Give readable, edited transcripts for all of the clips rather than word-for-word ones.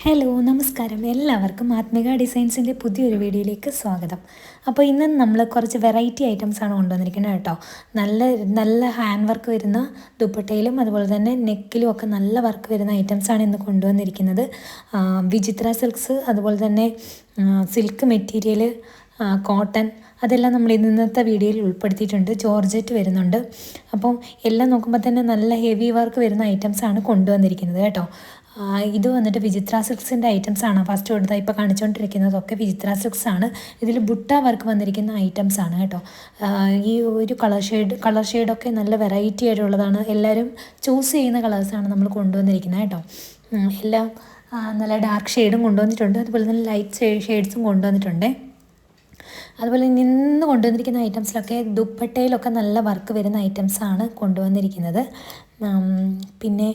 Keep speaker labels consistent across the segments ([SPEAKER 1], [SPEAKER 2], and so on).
[SPEAKER 1] Hello നമസ്കാരം, എല്ലാവർക്കും ആത്മിക ഡിസൈൻസിൻ്റെ പുതിയൊരു വീഡിയോയിലേക്ക് സ്വാഗതം. അപ്പോൾ ഇന്ന് നമ്മൾ കുറച്ച് വെറൈറ്റി ഐറ്റംസാണ് കൊണ്ടുവന്നിരിക്കുന്നത് കേട്ടോ. നല്ല നല്ല ഹാൻഡ് വർക്ക് വരുന്ന ദുപ്പട്ടയിലും അതുപോലെ തന്നെ നെക്കിലും ഒക്കെ നല്ല വർക്ക് വരുന്ന ഐറ്റംസാണ് ഇന്ന് കൊണ്ടുവന്നിരിക്കുന്നത്. വിചിത്ര സിൽക്സ്, അതുപോലെ തന്നെ സിൽക്ക് മെറ്റീരിയൽ, കോട്ടൺ, അതെല്ലാം നമ്മൾ ഇന്നത്തെ വീഡിയോയിൽ ഉൾപ്പെടുത്തിയിട്ടുണ്ട്. ജോർജറ്റ് വരുന്നുണ്ട്. അപ്പം എല്ലാം നോക്കുമ്പോൾ തന്നെ നല്ല ഹെവി വർക്ക് വരുന്ന ഐറ്റംസാണ് കൊണ്ടുവന്നിരിക്കുന്നത് കേട്ടോ. ഇത് വന്നിട്ട് വിചിത്ര സിൽക്സിൻ്റെ ഐറ്റംസാണ്. ഫസ്റ്റ് കൊടുത്താൽ ഇപ്പോൾ കാണിച്ചുകൊണ്ടിരിക്കുന്നതൊക്കെ വിചിത്ര സിൽക്സ് ആണ്. ഇതിൽ ബുട്ട വർക്ക് വന്നിരിക്കുന്ന ഐറ്റംസാണ് കേട്ടോ. ഈ ഒരു കളർ ഷെയ്ഡൊക്കെ നല്ല വെറൈറ്റി ആയിട്ടുള്ളതാണ്. എല്ലാവരും ചൂസ് ചെയ്യുന്ന കളേഴ്സാണ് നമ്മൾ കൊണ്ടുവന്നിരിക്കുന്നത് കേട്ടോ. എല്ലാം നല്ല ഡാർക്ക് ഷെയ്ഡും കൊണ്ടുവന്നിട്ടുണ്ട്, അതുപോലെ തന്നെ ലൈറ്റ് ഷെയ്ഡ്സും കൊണ്ടുവന്നിട്ടുണ്ട്. അതുപോലെ നിന്ന് കൊണ്ടുവന്നിരിക്കുന്ന ഐറ്റംസിലൊക്കെ ദുപ്പട്ടയിലൊക്കെ നല്ല വർക്ക് വരുന്ന ഐറ്റംസാണ് കൊണ്ടുവന്നിരിക്കുന്നത്. പിന്നെ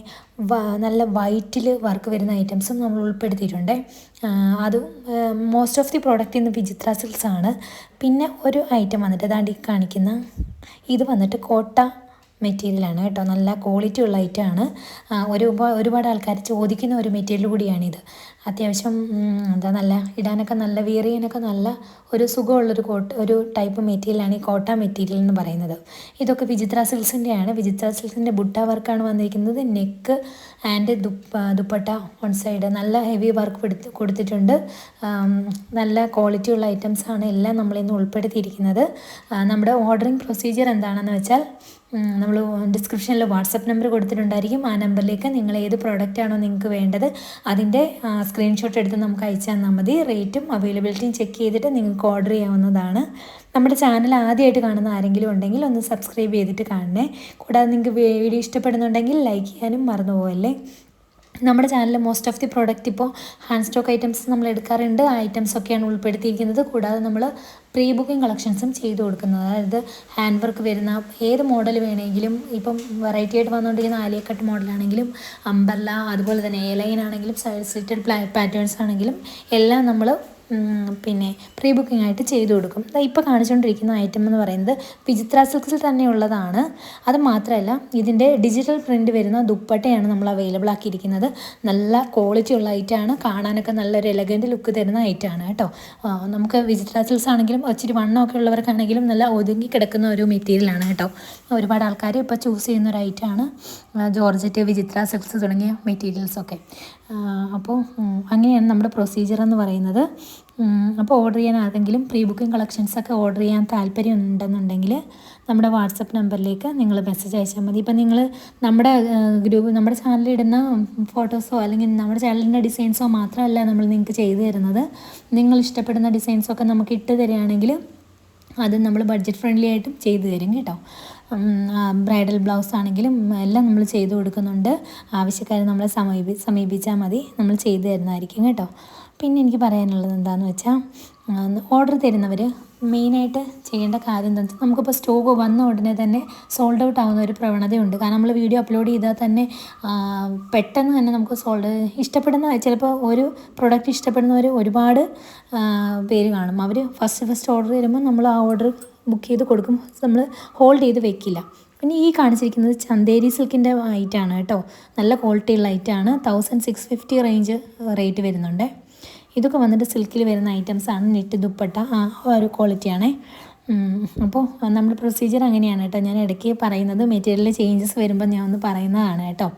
[SPEAKER 1] നല്ല വൈറ്റിൽ വർക്ക് വരുന്ന ഐറ്റംസും നമ്മൾ ഉൾപ്പെടുത്തിയിട്ടുണ്ട്. അതും മോസ്റ്റ് ഓഫ് ദി പ്രോഡക്റ്റ് ഇന്ന് വിചിത്ര സിൽക്സ് ആണ്. പിന്നെ ഒരു ഐറ്റം വന്നിട്ട് ദാണ്ടി കാണിക്കുന്ന ഇത് വന്നിട്ട് കോട്ട മെറ്റീരിയലാണ് കേട്ടോ. നല്ല ക്വാളിറ്റി ഉള്ള ഐറ്റമാണ്. ഒരുപാട് ആൾക്കാർ ചോദിക്കുന്ന ഒരു മെറ്റീരിയൽ കൂടിയാണിത്. അത്യാവശ്യം നല്ല ഇടാനൊക്കെ നല്ല വിയർ ചെയ്യാനൊക്കെ നല്ല ഒരു സുഖമുള്ളൊരു ഒരു ടൈപ്പ് മെറ്റീരിയലാണ് ഈ കോട്ട മെറ്റീരിയൽ എന്ന് പറയുന്നത്. ഇതൊക്കെ വിചിത്ര സിൽക്സിൻ്റെയാണ്. വിചിത്ര സിൽക്സിൻ്റെ ബുട്ട വർക്കാണ് വന്നിരിക്കുന്നത്. Neck and dupatta one side നല്ല ഹെവി വർക്ക് കൊടുത്തിട്ടുണ്ട്. നല്ല ക്വാളിറ്റി ഉള്ള ഐറ്റംസാണ് എല്ലാം നമ്മളിന്ന് ഉൾപ്പെടുത്തിയിരിക്കുന്നത്. നമ്മുടെ ഓർഡറിങ് പ്രൊസീജിയർ എന്താണെന്ന് വെച്ചാൽ നമ്മൾ ഡിസ്ക്രിപ്ഷനിൽ വാട്സപ്പ് നമ്പർ കൊടുത്തിട്ടുണ്ടായിരിക്കും. ആ നമ്പറിലേക്ക് നിങ്ങൾ ഏത് പ്രോഡക്റ്റാണോ നിങ്ങൾക്ക് വേണ്ടത് അതിൻ്റെ സ്ക്രീൻഷോട്ട് എടുത്ത് നമുക്ക് അയച്ചു തന്നാൽ മതി. റേറ്റും അവൈലബിലിറ്റിയും ചെക്ക് ചെയ്തിട്ട് നിങ്ങൾക്ക് ഓർഡർ ചെയ്യാവുന്നതാണ്. നമ്മുടെ ചാനൽ ആദ്യമായിട്ട് കാണുന്ന ആരെങ്കിലും ഉണ്ടെങ്കിൽ ഒന്ന് സബ്സ്ക്രൈബ് ചെയ്തിട്ട് കാണണേ. കൂടാതെ നിങ്ങൾക്ക് വീഡിയോ ഇഷ്ടപ്പെടുന്നുണ്ടെങ്കിൽ ലൈക്ക് ചെയ്യാനും മറന്നു പോകല്ലേ. നമ്മുടെ ചാനലിൽ മോസ്റ്റ് ഓഫ് ദി പ്രോഡക്റ്റ് ഇപ്പോൾ ഹാൻഡ് സ്റ്റോക്ക് ഐറ്റംസ് നമ്മൾ എടുക്കാറുണ്ട്. ആ ഐറ്റംസൊക്കെയാണ് ഉൾപ്പെടുത്തിയിരിക്കുന്നത്. കൂടാതെ നമ്മൾ പ്രീ ബുക്കിംഗ് കളക്ഷൻസും ചെയ്തു കൊടുക്കുന്നത്. അതായത് ഹാൻഡ് വർക്ക് വരുന്ന ഏത് മോഡൽ വേണമെങ്കിലും, ഇപ്പം വെറൈറ്റി ആയിട്ട് വന്നുകൊണ്ടിരിക്കുന്ന ആലിയ കട്ട് മോഡലാണെങ്കിലും, അംബർല, അതുപോലെ തന്നെ എ ലൈൻ ആണെങ്കിലും, സൈഡ് സ്ലിറ്റഡ് പാറ്റേൺസ് ആണെങ്കിലും എല്ലാം നമ്മൾ പിന്നെ പ്രീ ബുക്കിംഗ് ആയിട്ട് ചെയ്തു കൊടുക്കും. ഇപ്പോൾ കാണിച്ചുകൊണ്ടിരിക്കുന്ന ഐറ്റം എന്ന് പറയുന്നത് വിചിത്ര സിൽക്സിൽ തന്നെ ഉള്ളതാണ്. അത് മാത്രമല്ല ഇതിൻ്റെ ഡിജിറ്റൽ പ്രിൻ്റ് വരുന്ന ദുപ്പട്ടയാണ് നമ്മൾ അവൈലബിൾ ആക്കിയിരിക്കുന്നത്. നല്ല ക്വാളിറ്റി ഉള്ള ഐറ്റമാണ്. കാണാനൊക്കെ നല്ലൊരു എലഗൻറ്റ് ലുക്ക് തരുന്ന ഐറ്റമാണ് കേട്ടോ. നമുക്ക് വിചിത്ര സിൽക്സ് ആണെങ്കിലും ഇച്ചിരി വണ്ണമൊക്കെ ഉള്ളവർക്കാണെങ്കിലും നല്ല ഒതുങ്ങി കിടക്കുന്ന ഒരു മെറ്റീരിയലാണ് കേട്ടോ. ഒരുപാട് ആൾക്കാർ ഇപ്പോൾ ചൂസ് ചെയ്യുന്ന ഒരു ഐറ്റമാണ് ജോർജറ്റ്, വിചിത്ര സിൽക്സ് തുടങ്ങിയ മെറ്റീരിയൽസൊക്കെ. അപ്പോൾ അങ്ങനെയാണ് നമ്മുടെ പ്രൊസീജിയർ എന്ന് പറയുന്നത്. അപ്പോൾ ഓർഡർ ചെയ്യാൻ ആർക്കെങ്കിലും പ്രീ ബുക്കിംഗ് കളക്ഷൻസൊക്കെ ഓർഡർ ചെയ്യാൻ താല്പര്യം ഉണ്ടെന്നുണ്ടെങ്കിൽ നമ്മുടെ വാട്സപ്പ് നമ്പറിലേക്ക് നിങ്ങൾ മെസ്സേജ് അയച്ചാൽ മതി. ഇപ്പം നിങ്ങൾ നമ്മുടെ നമ്മുടെ ചാനലിൽ ഇടുന്ന ഫോട്ടോസോ അല്ലെങ്കിൽ നമ്മുടെ ചാനലിൻ്റെ ഡിസൈൻസോ മാത്രമല്ല നമ്മൾ നിങ്ങൾക്ക് ചെയ്തു തരുന്നത്. നിങ്ങൾ ഇഷ്ടപ്പെടുന്ന ഡിസൈൻസൊക്കെ നമുക്ക് ഇട്ട് തരികയാണെങ്കിൽ അത് നമ്മൾ ബഡ്ജറ്റ് ഫ്രണ്ട്ലി ആയിട്ടും ചെയ്തു തരും കേട്ടോ. ബ്രൈഡൽ ബ്ലൗസ് ആണെങ്കിലും എല്ലാം നമ്മൾ ചെയ്തു കൊടുക്കുന്നുണ്ട്. ആവശ്യക്കാർ നമ്മളെ സമീപിച്ചാൽ മതി, നമ്മൾ ചെയ്തു തരുന്നതായിരിക്കും കേട്ടോ. പിന്നെ എനിക്ക് പറയാനുള്ളത് എന്താണെന്ന് വെച്ചാൽ ഓർഡർ തരുന്നവർ മെയിനായിട്ട് ചെയ്യേണ്ട കാര്യം എന്താണെന്ന് വെച്ചാൽ നമുക്കിപ്പോൾ സ്റ്റോക്ക് വന്ന ഉടനെ തന്നെ സോൾഡ് ഔട്ട് ആവുന്ന ഒരു പ്രവണതയുണ്ട്. കാരണം നമ്മൾ വീഡിയോ അപ്ലോഡ് ചെയ്താൽ തന്നെ പെട്ടെന്ന് തന്നെ നമുക്ക് ഇഷ്ടപ്പെടുന്ന ചിലപ്പോൾ ഒരു പ്രൊഡക്റ്റ് ഇഷ്ടപ്പെടുന്നവർ ഒരുപാട് പേര് കാണും. അവർ ഫസ്റ്റ് ഓർഡർ തരുമ്പോൾ നമ്മൾ ആ ഓർഡർ ബുക്ക് ചെയ്ത് കൊടുക്കും. നമ്മൾ ഹോൾഡ് ചെയ്ത് വെക്കില്ല. പിന്നെ ഈ കാണിച്ചിരിക്കുന്നത് ചന്തേരി സിൽക്കിൻ്റെ ഐറ്റാണ് കേട്ടോ. നല്ല ക്വാളിറ്റിയുള്ള ഐറ്റാണ്. 1650 റേഞ്ച് റേറ്റ് വരുന്നുണ്ട്. ഇതൊക്കെ വന്നിട്ട് സിൽക്കിൽ വരുന്ന ഐറ്റംസാണ്. നെറ്റ് ദുപ്പട്ട ഒരു ക്വാളിറ്റിയാണേ. അപ്പോൾ നമ്മുടെ പ്രൊസീജിയർ അങ്ങനെയാണ് കേട്ടോ. ഞാൻ ഇടയ്ക്ക് പറയുന്നത് മെറ്റീരിയൽ ചേഞ്ചസ് വരുമ്പോൾ ഞാൻ ഒന്ന് പറയുന്നതാണ് കേട്ടോ.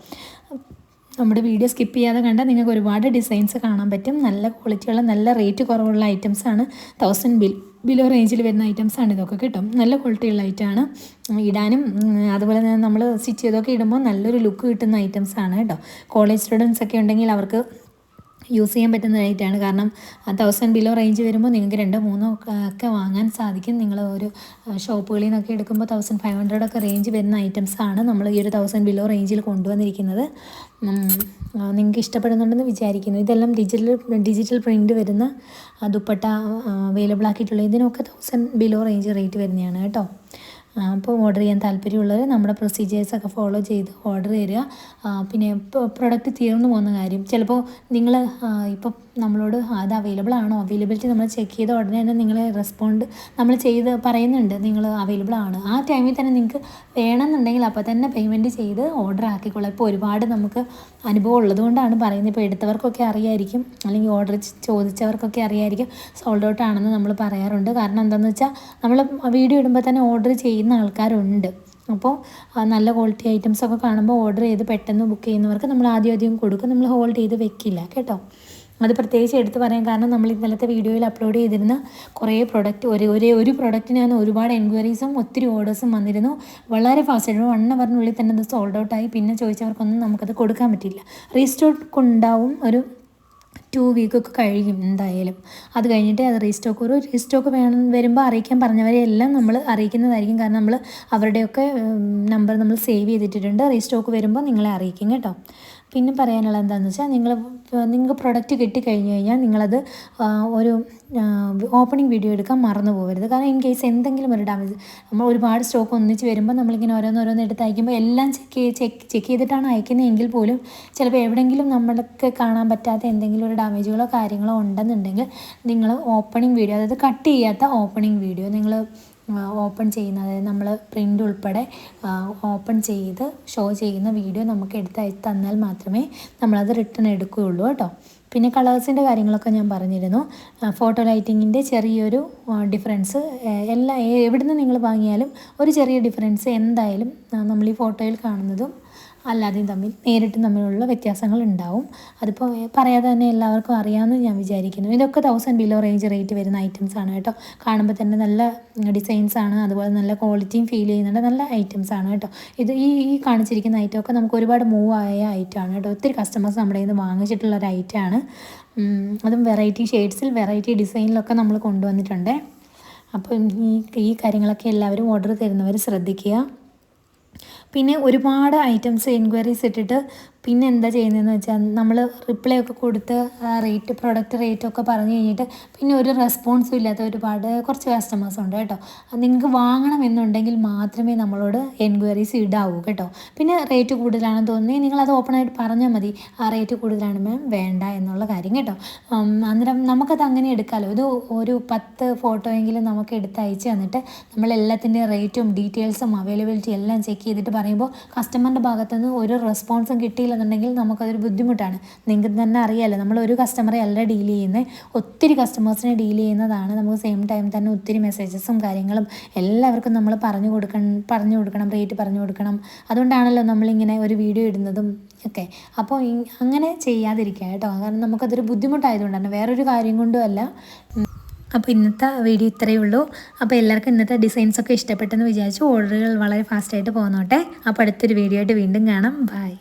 [SPEAKER 1] നമ്മുടെ വീഡിയോ സ്കിപ്പ് ചെയ്യാതെ കണ്ടാൽ നിങ്ങൾക്ക് ഒരുപാട് ഡിസൈൻസ് കാണാൻ പറ്റും. നല്ല ക്വാളിറ്റിയുള്ള നല്ല റേറ്റ് കുറവുള്ള ഐറ്റംസാണ്. 1000 ബിലോ റേഞ്ചിൽ വരുന്ന ഐറ്റംസാണ് ഇതൊക്കെ കിട്ടും. നല്ല ക്വാളിറ്റിയുള്ള ഐറ്റമാണ്. ഇടാനും അതുപോലെ തന്നെ നമ്മൾ സ്റ്റിച്ച് ചെയ്തൊക്കെ ഇടുമ്പോൾ നല്ലൊരു ലുക്ക് കിട്ടുന്ന ഐറ്റംസാണ് കേട്ടോ. കോളേജ് സ്റ്റുഡൻസ് ഒക്കെ ഉണ്ടെങ്കിൽ അവർക്ക് യൂസ് ചെയ്യാൻ പറ്റുന്ന റേറ്റാണ്. കാരണം 1000 ബിലോ റേഞ്ച് വരുമ്പോൾ നിങ്ങൾക്ക് 2-3 ഒക്കെ വാങ്ങാൻ സാധിക്കും. നിങ്ങൾ ഒരു ഷോപ്പുകളിൽ നിന്നൊക്കെ എടുക്കുമ്പോൾ 1500 ഒക്കെ റേഞ്ച് വരുന്ന ഐറ്റംസാണ് നമ്മൾ ഈ ഒരു 1000 ബിലോ റേഞ്ചിൽ കൊണ്ടുവന്നിരിക്കുന്നത്. നിങ്ങൾക്ക് ഇഷ്ടപ്പെടുന്നുണ്ടെന്ന് വിചാരിക്കുന്നു. ഇതെല്ലാം ഡിജിറ്റൽ പ്രിൻ്റ് വരുന്ന ദുപ്പട്ട അവൈലബിൾ ആക്കിയിട്ടുള്ള ഇതിനൊക്കെ 1000 ബിലോ റേഞ്ച് റേറ്റ് വരുന്നതാണ് കേട്ടോ. അപ്പോൾ ഓർഡർ ചെയ്യാൻ താല്പര്യമുള്ളവർ നമ്മുടെ പ്രൊസീജിയേഴ്സൊക്കെ ഫോളോ ചെയ്ത് ഓർഡർ തരിക. പിന്നെ പ്രൊഡക്റ്റ് തീർന്നു പോകുന്ന കാര്യം ചിലപ്പോൾ നിങ്ങൾ ഇപ്പം നമ്മളോട് അത് അവൈലബിൾ ആണോ, അവൈലബിലിറ്റി നമ്മൾ ചെക്ക് ചെയ്ത ഉടനെ തന്നെ നിങ്ങൾ റെസ്പോണ്ട് നമ്മൾ ചെയ്ത് പറയുന്നുണ്ട് നിങ്ങൾ അവൈലബിൾ ആണ്. ആ ടൈമിൽ തന്നെ നിങ്ങൾക്ക് വേണമെന്നുണ്ടെങ്കിൽ അപ്പോൾ തന്നെ പേയ്മെൻറ്റ് ചെയ്ത് ഓർഡർ ആക്കിക്കൊള്ളാം. ഇപ്പോൾ ഒരുപാട് നമുക്ക് അനുഭവം ഉള്ളതുകൊണ്ടാണ് പറയുന്നത്. ഇപ്പോൾ എടുത്തവർക്കൊക്കെ അറിയായിരിക്കും, അല്ലെങ്കിൽ ഓർഡർ ചോദിച്ചവർക്കൊക്കെ അറിയായിരിക്കും സോൾഡ് ഔട്ട് ആണെന്ന് നമ്മൾ പറയാറുണ്ട്. കാരണം എന്താണെന്ന് വെച്ചാൽ നമ്മൾ വീഡിയോ ഇടുമ്പോൾ തന്നെ ഓർഡർ ചെയ്യുന്ന ആൾക്കാരുണ്ട്. അപ്പോൾ നല്ല ക്വാളിറ്റി ഐറ്റംസൊക്കെ കാണുമ്പോൾ ഓർഡർ ചെയ്ത് പെട്ടെന്ന് ബുക്ക് ചെയ്യുന്നവർക്ക് നമ്മൾ ആദ്യം കൊടുക്കും, നമ്മൾ ഹോൾഡ് ചെയ്ത് വെക്കില്ല കേട്ടോ. അത് പ്രത്യേകിച്ച് എടുത്ത് പറയാം. കാരണം നമ്മൾ ഇന്നലത്തെ വീഡിയോയിൽ അപ്ലോഡ് ചെയ്തിരുന്ന കുറേ പ്രൊഡക്റ്റ് ഒരു പ്രൊഡക്റ്റിനാണ് ഒരുപാട് എൻക്വയറീസും ഒത്തിരി ഓർഡേഴ്സും വന്നിരുന്നു. വളരെ ഫാസ്റ്റായിട്ട് 1 ഹവറിനുള്ളിൽ തന്നെ അത് സോൾഡ് ഔട്ടായി. പിന്നെ ചോദിച്ചവർക്കൊന്നും നമുക്കത് കൊടുക്കാൻ പറ്റില്ല. റീസ്റ്റോക്ക് ഉണ്ടാവും, ഒരു 2 വീക്കൊക്കെ കഴിയും എന്തായാലും. അത് കഴിഞ്ഞിട്ട് അത് റീസ്റ്റോക്ക് വരുമ്പോൾ അറിയിക്കാൻ പറഞ്ഞവരെ എല്ലാം നമ്മൾ അറിയിക്കുന്നതായിരിക്കും. കാരണം നമ്മൾ അവരുടെയൊക്കെ നമ്പർ നമ്മൾ സേവ് ചെയ്തിട്ടുണ്ട്. റീസ്റ്റോക്ക് വരുമ്പോൾ നിങ്ങളെ അറിയിക്കും കേട്ടോ. പിന്നെ പറയാനുള്ളത് എന്താണെന്ന് വെച്ചാൽ നിങ്ങൾക്ക് പ്രൊഡക്റ്റ് കിട്ടിക്കഴിഞ്ഞ് കഴിഞ്ഞാൽ നിങ്ങളത് ഒരു ഓപ്പണിംഗ് വീഡിയോ എടുക്കാൻ മറന്നു പോകരുത്. കാരണം ഇൻ കേസ് എന്തെങ്കിലും ഒരു ഡാമേജ്, നമ്മൾ ഒരുപാട് സ്റ്റോക്ക് ഒന്നിച്ച് വരുമ്പോൾ നമ്മളിങ്ങനെ ഓരോന്നോരോന്ന് എടുത്ത് അയക്കുമ്പോൾ എല്ലാം ചെക്ക് ചെയ്തിട്ടാണ് അയക്കുന്നതെങ്കിൽ പോലും ചിലപ്പോൾ എവിടെയെങ്കിലും നമ്മൾക്ക് കാണാൻ പറ്റാത്ത എന്തെങ്കിലും ഒരു ഡാമേജുകളോ കാര്യങ്ങളോ ഉണ്ടെന്നുണ്ടെങ്കിൽ നിങ്ങൾ ഓപ്പണിംഗ് വീഡിയോ, അതായത് കട്ട് ചെയ്യാത്ത ഓപ്പണിംഗ് വീഡിയോ നിങ്ങൾ ഓപ്പൺ ചെയ്യുന്ന, അതായത് നമ്മൾ പ്രിൻ്റ് ഉൾപ്പെടെ ഓപ്പൺ ചെയ്ത് ഷോ ചെയ്യുന്ന വീഡിയോ നമുക്ക് എടുത്ത് അയച്ച് തന്നാൽ മാത്രമേ നമ്മളത് റിട്ടേൺ എടുക്കുകയുള്ളൂ കേട്ടോ. പിന്നെ കളേഴ്സിൻ്റെ കാര്യങ്ങളൊക്കെ ഞാൻ പറഞ്ഞിരുന്നു. ഫോട്ടോ ലൈറ്റിങ്ങിൻ്റെ ചെറിയൊരു ഡിഫറൻസ് എവിടെ നിന്ന് നിങ്ങൾ വാങ്ങിയാലും ഒരു ചെറിയ ഡിഫറൻസ് എന്തായാലും നമ്മൾ ഈ ഫോട്ടോയിൽ കാണുന്നതും അല്ലാതെയും നേരിട്ട് തമ്മിലുള്ള വ്യത്യാസങ്ങൾ ഉണ്ടാവും. അതിപ്പോൾ പറയാതെ തന്നെ എല്ലാവർക്കും അറിയാമെന്ന് ഞാൻ വിചാരിക്കുന്നു. ഇതൊക്കെ 1000 ബിലോ റേഞ്ച് റേറ്റ് വരുന്ന ഐറ്റംസാണ് കേട്ടോ. കാണുമ്പോൾ തന്നെ നല്ല ഡിസൈൻസാണ്, അതുപോലെ നല്ല ക്വാളിറ്റിയും ഫീൽ ചെയ്യുന്നുണ്ട്, നല്ല ഐറ്റംസാണ് കേട്ടോ. ഇത് ഈ കാണിച്ചിരിക്കുന്ന ഐറ്റമൊക്കെ നമുക്ക് ഒരുപാട് മൂവ് ആയ ഐറ്റമാണ് കേട്ടോ. ഒത്തിരി കസ്റ്റമേഴ്സ് നമ്മുടെ കയ്യിൽ നിന്ന് വാങ്ങിച്ചിട്ടുള്ള ഒരു ഐറ്റമാണ്. അതും വെറൈറ്റി ഷെയ്ഡ്സിൽ വെറൈറ്റി ഡിസൈനിലൊക്കെ നമ്മൾ കൊണ്ടുവന്നിട്ടുണ്ട്. അപ്പോൾ ഈ കാര്യങ്ങളൊക്കെ എല്ലാവരും ഓർഡർ തരുന്നവർ ശ്രദ്ധിക്കുക. പിന്നെ ഒരുപാട് ഐറ്റംസ് എൻക്വയറീസ് ഇട്ടിട്ട് പിന്നെ എന്താ ചെയ്യുന്നതെന്ന് വെച്ചാൽ നമ്മൾ റിപ്ലൈ ഒക്കെ കൊടുത്ത് പ്രൊഡക്റ്റ് റേറ്റൊക്കെ പറഞ്ഞു കഴിഞ്ഞിട്ട് പിന്നെ ഒരു റെസ്പോൺസും ഇല്ലാത്ത കുറച്ച് കസ്റ്റമേഴ്സ് ഉണ്ട് കേട്ടോ. നിങ്ങൾക്ക് വാങ്ങണമെന്നുണ്ടെങ്കിൽ മാത്രമേ നമ്മളോട് എൻക്വയറീസ് ഇടാവൂ കേട്ടോ. പിന്നെ റേറ്റ് കൂടുതലാണെന്ന് തോന്നി നിങ്ങളത് ഓപ്പണായിട്ട് പറഞ്ഞാൽ മതി, ആ റേറ്റ് കൂടുതലാണ് മാം, വേണ്ട എന്നുള്ള കാര്യം കേട്ടോ. അന്നേരം നമുക്കത് അങ്ങനെ എടുക്കാമല്ലോ. ഒരു 10 ഫോട്ടോ എങ്കിലും നമുക്ക് എടുത്ത് അയച്ച് തന്നിട്ട് നമ്മളെല്ലാത്തിൻ്റെ റേറ്റും ഡീറ്റെയിൽസും അവൈലബിലിറ്റി എല്ലാം ചെക്ക് ചെയ്തിട്ട് പറയുമ്പോൾ കസ്റ്റമറിൻ്റെ ഭാഗത്തുനിന്ന് ഒരു റെസ്പോൺസും കിട്ടിയില്ലെന്നുണ്ടെങ്കിൽ നമുക്കതൊരു ബുദ്ധിമുട്ടാണ്. നിങ്ങൾക്ക് തന്നെ അറിയാമല്ലോ, നമ്മൾ ഒരു കസ്റ്റമറെ അല്ല ഡീൽ ചെയ്യുന്നത്, ഒത്തിരി കസ്റ്റമേഴ്സിനെ ഡീൽ ചെയ്യുന്നതാണ്. നമുക്ക് സെയിം ടൈം തന്നെ ഒത്തിരി മെസ്സേജസും കാര്യങ്ങളും എല്ലാവർക്കും നമ്മൾ പറഞ്ഞു കൊടുക്കണം, റേറ്റ് പറഞ്ഞു കൊടുക്കണം. അതുകൊണ്ടാണല്ലോ നമ്മളിങ്ങനെ ഒരു വീഡിയോ ഇടുന്നതും ഒക്കെ. അപ്പോൾ അങ്ങനെ ചെയ്യാതിരിക്കുക കേട്ടോ. കാരണം നമുക്കതൊരു ബുദ്ധിമുട്ടായതുകൊണ്ടാണ്, വേറൊരു കാര്യം കൊണ്ടും അല്ല. അപ്പോൾ ഇന്നത്തെ വീഡിയോ ഇത്രയേ ഉള്ളൂ. അപ്പോൾ എല്ലാവർക്കും ഇന്നത്തെ ഡിസൈൻസൊക്കെ ഇഷ്ടപ്പെട്ടെന്ന് വിചാരിച്ചു. ഓർഡറുകൾ വളരെ ഫാസ്റ്റായിട്ട് പോന്നോട്ടെ. അപ്പോൾ അടുത്തൊരു വീഡിയോ ആയിട്ട് വീണ്ടും കാണാം. ബൈ.